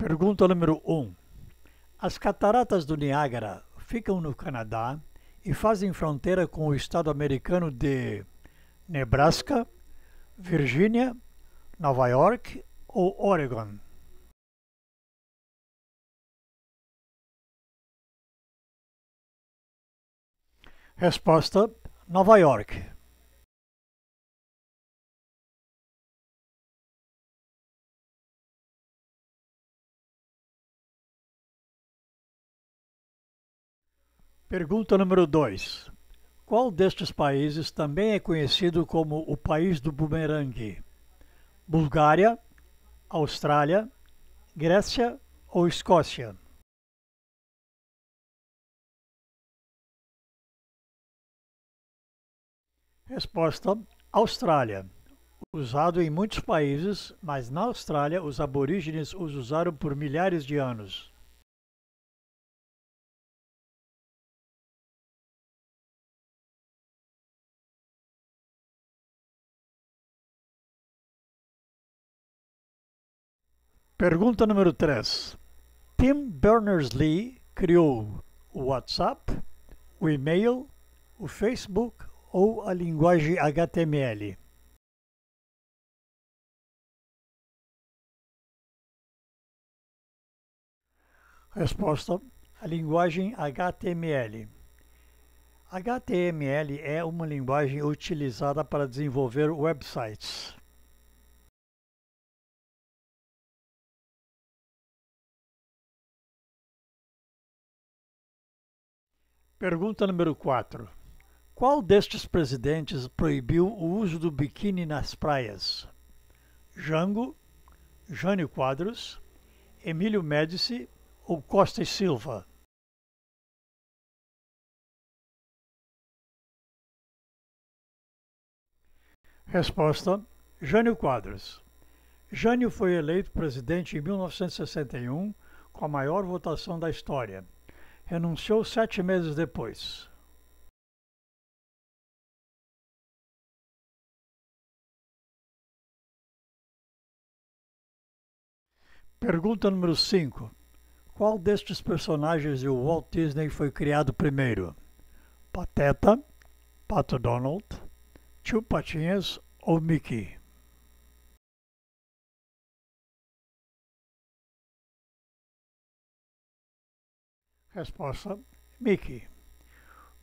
Pergunta número 1. As cataratas do Niágara ficam no Canadá e fazem fronteira com o estado americano de Nebraska, Virgínia, Nova York ou Oregon? Resposta: Nova York. Pergunta número 2. Qual destes países também é conhecido como o país do bumerangue? Bulgária, Austrália, Grécia ou Escócia? Resposta: Austrália. Usado em muitos países, mas na Austrália os aborígenes os usaram por milhares de anos. Pergunta número 3. Tim Berners-Lee criou o WhatsApp, o e-mail, o Facebook ou a linguagem HTML? Resposta: a linguagem HTML. HTML é uma linguagem utilizada para desenvolver websites. Pergunta número 4. Qual destes presidentes proibiu o uso do biquíni nas praias? Jango, Jânio Quadros, Emílio Médici ou Costa e Silva? Resposta: Jânio Quadros. Jânio foi eleito presidente em 1961 com a maior votação da história. Renunciou 7 meses depois. Pergunta número 5. Qual destes personagens de Walt Disney foi criado primeiro? Pateta, Pato Donald, Tio Patinhas ou Mickey? Resposta: Mickey.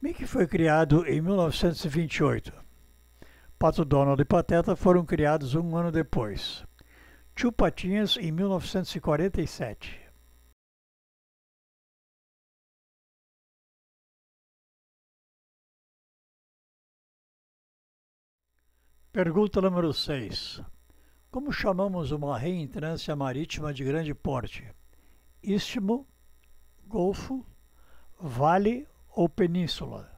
Mickey foi criado em 1928. Pato Donald e Pateta foram criados um ano depois. Tio Patinhas em 1947. Pergunta número 6. Como chamamos uma reentrância marítima de grande porte? Istmo, golfo, vale ou península?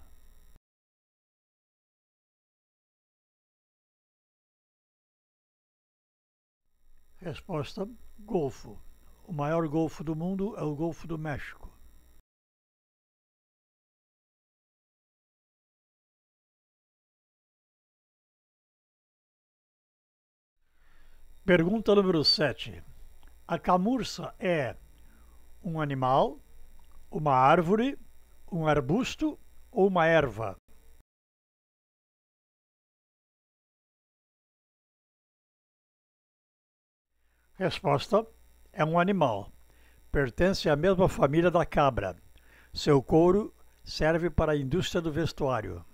Resposta: golfo. O maior golfo do mundo é o Golfo do México. Pergunta número 7. A camurça é um animal, uma árvore, um arbusto ou uma erva? Resposta: é um animal. Pertence à mesma família da cabra. Seu couro serve para a indústria do vestuário.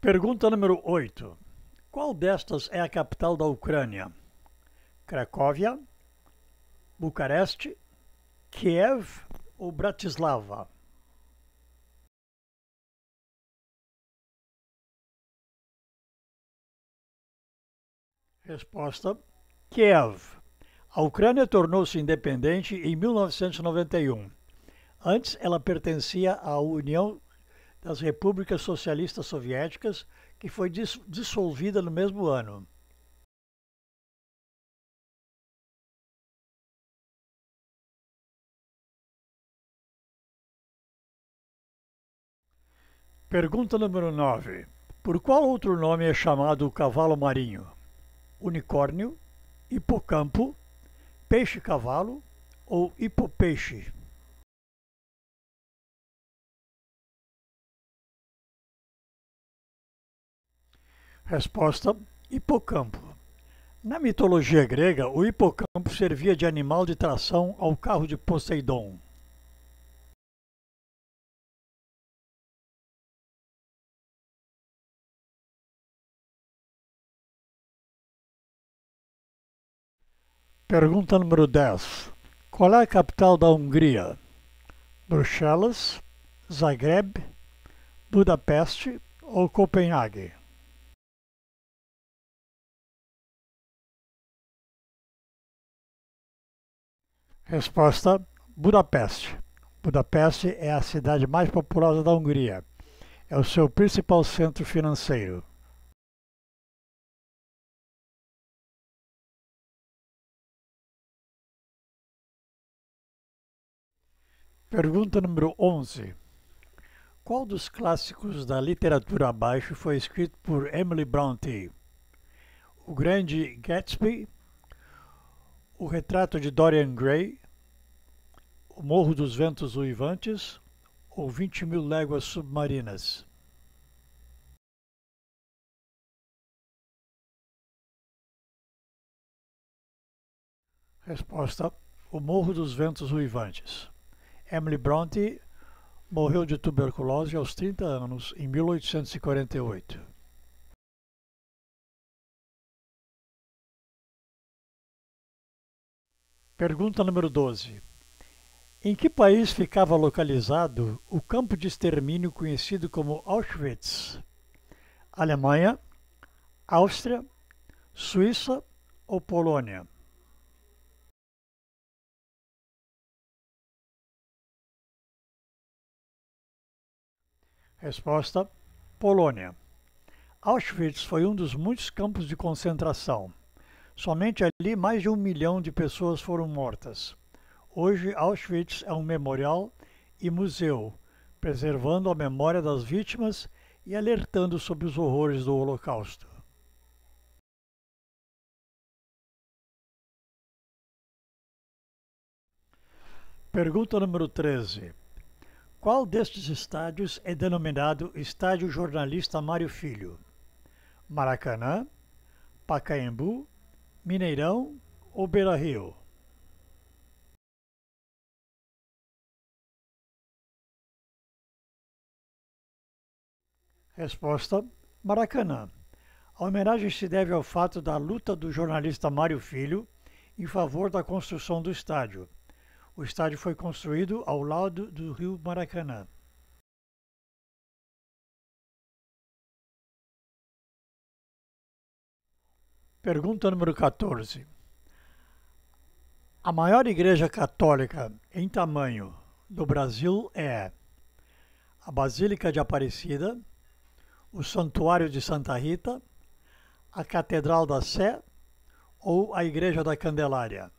Pergunta número 8. Qual destas é a capital da Ucrânia? Cracóvia, Bucareste, Kiev ou Bratislava? Resposta: Kiev. A Ucrânia tornou-se independente em 1991. Antes, ela pertencia à União das Repúblicas Socialistas Soviéticas, que foi dissolvida no mesmo ano. Pergunta número 9. Por qual outro nome é chamado o cavalo marinho? Unicórnio, hipocampo, peixe-cavalo ou hipopeixe? Resposta: hipocampo. Na mitologia grega, o hipocampo servia de animal de tração ao carro de Poseidon. Pergunta número 10. Qual é a capital da Hungria? Bruxelas, Zagreb, Budapeste ou Copenhague? Resposta: Budapeste. Budapeste é a cidade mais populosa da Hungria. É o seu principal centro financeiro. Pergunta número 11. Qual dos clássicos da literatura abaixo foi escrito por Emily Brontë? O Grande Gatsby, O Retrato de Dorian Gray, O Morro dos Ventos Uivantes ou 20.000 Léguas Submarinas? Resposta: O Morro dos Ventos Uivantes. Emily Brontë morreu de tuberculose aos 30 anos, em 1848. Pergunta número 12. Em que país ficava localizado o campo de extermínio conhecido como Auschwitz? Alemanha, Áustria, Suíça ou Polônia? Resposta: Polônia. Auschwitz foi um dos muitos campos de concentração. Somente ali mais de 1 milhão de pessoas foram mortas. Hoje, Auschwitz é um memorial e museu, preservando a memória das vítimas e alertando sobre os horrores do Holocausto. Pergunta número 13. Qual destes estádios é denominado Estádio Jornalista Mário Filho? Maracanã, Pacaembu, Mineirão ou Beira-Rio? Resposta: Maracanã. A homenagem se deve ao fato da luta do jornalista Mário Filho em favor da construção do estádio. O estádio foi construído ao lado do rio Maracanã. Pergunta número 14. A maior igreja católica em tamanho do Brasil é a Basílica de Aparecida, o Santuário de Santa Rita, a Catedral da Sé ou a Igreja da Candelária?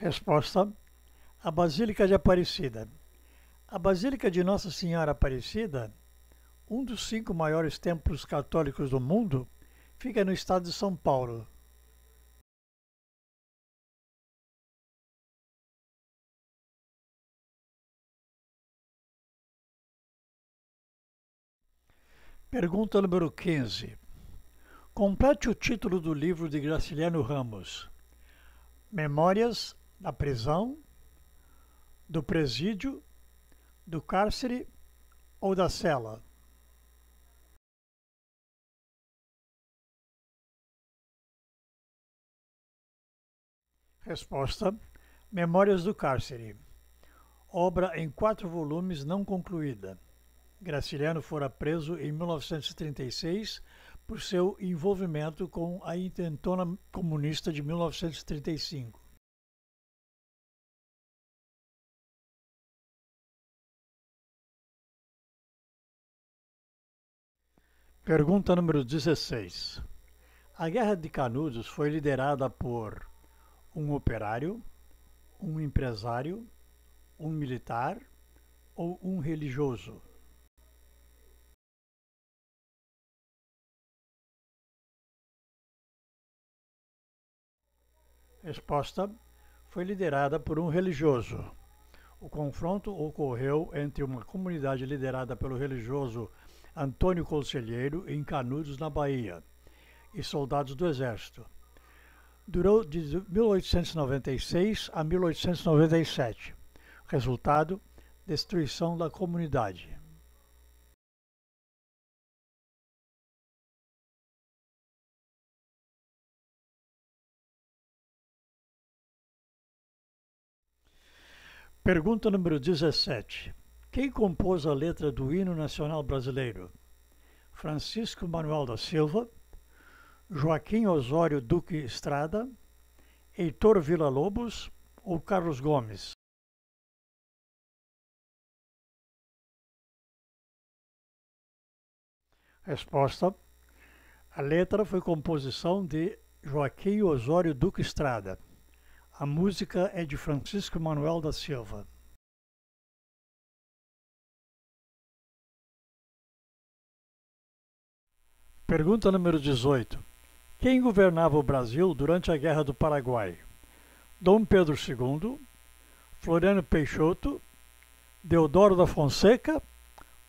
Resposta: a Basílica de Aparecida. A Basílica de Nossa Senhora Aparecida, um dos 5 maiores templos católicos do mundo, fica no estado de São Paulo. Pergunta número 15. Complete o título do livro de Graciliano Ramos: Memórias da prisão, do presídio, do cárcere ou da cela? Resposta: Memórias do cárcere. Obra em 4 volumes não concluída. Graciliano fora preso em 1936 por seu envolvimento com a intentona comunista de 1935. Pergunta número 16. A Guerra de Canudos foi liderada por um operário, um empresário, um militar ou um religioso? Resposta: foi liderada por um religioso. O confronto ocorreu entre uma comunidade liderada pelo religioso Antônio Conselheiro, em Canudos, na Bahia, e soldados do Exército. Durou de 1896 a 1897. Resultado: destruição da comunidade. Pergunta número 17. Quem compôs a letra do hino nacional brasileiro? Francisco Manuel da Silva, Joaquim Osório Duque Estrada, Heitor Villa-Lobos ou Carlos Gomes? Resposta: a letra foi composição de Joaquim Osório Duque Estrada. A música é de Francisco Manuel da Silva. Pergunta número 18. Quem governava o Brasil durante a Guerra do Paraguai? Dom Pedro II, Floriano Peixoto, Deodoro da Fonseca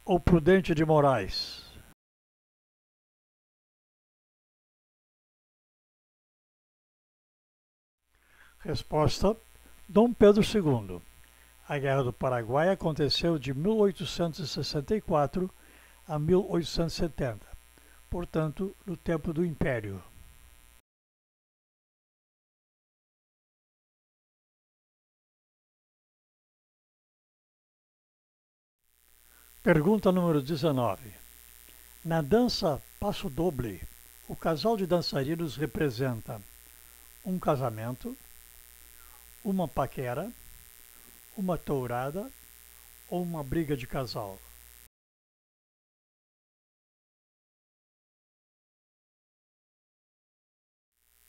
ou Prudente de Moraes? Resposta: Dom Pedro II. A Guerra do Paraguai aconteceu de 1864 a 1870, portanto, no tempo do Império. Pergunta número 19. Na dança Passo Doble, o casal de dançarinos representa um casamento, uma paquera, uma tourada ou uma briga de casal?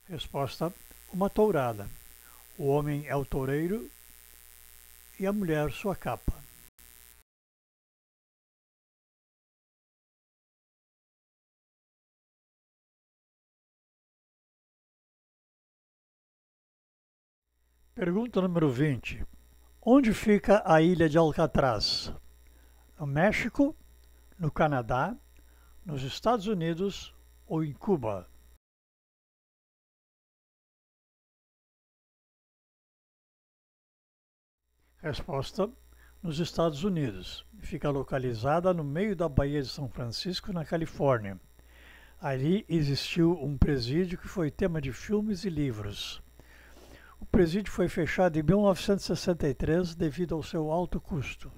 Resposta: uma tourada. O homem é o toureiro e a mulher sua capa. Pergunta número 20. Onde fica a ilha de Alcatraz? No México, no Canadá, nos Estados Unidos ou em Cuba? Resposta: nos Estados Unidos. Fica localizada no meio da Baía de São Francisco, na Califórnia. Ali existiu um presídio que foi tema de filmes e livros. O presídio foi fechado em 1963 devido ao seu alto custo.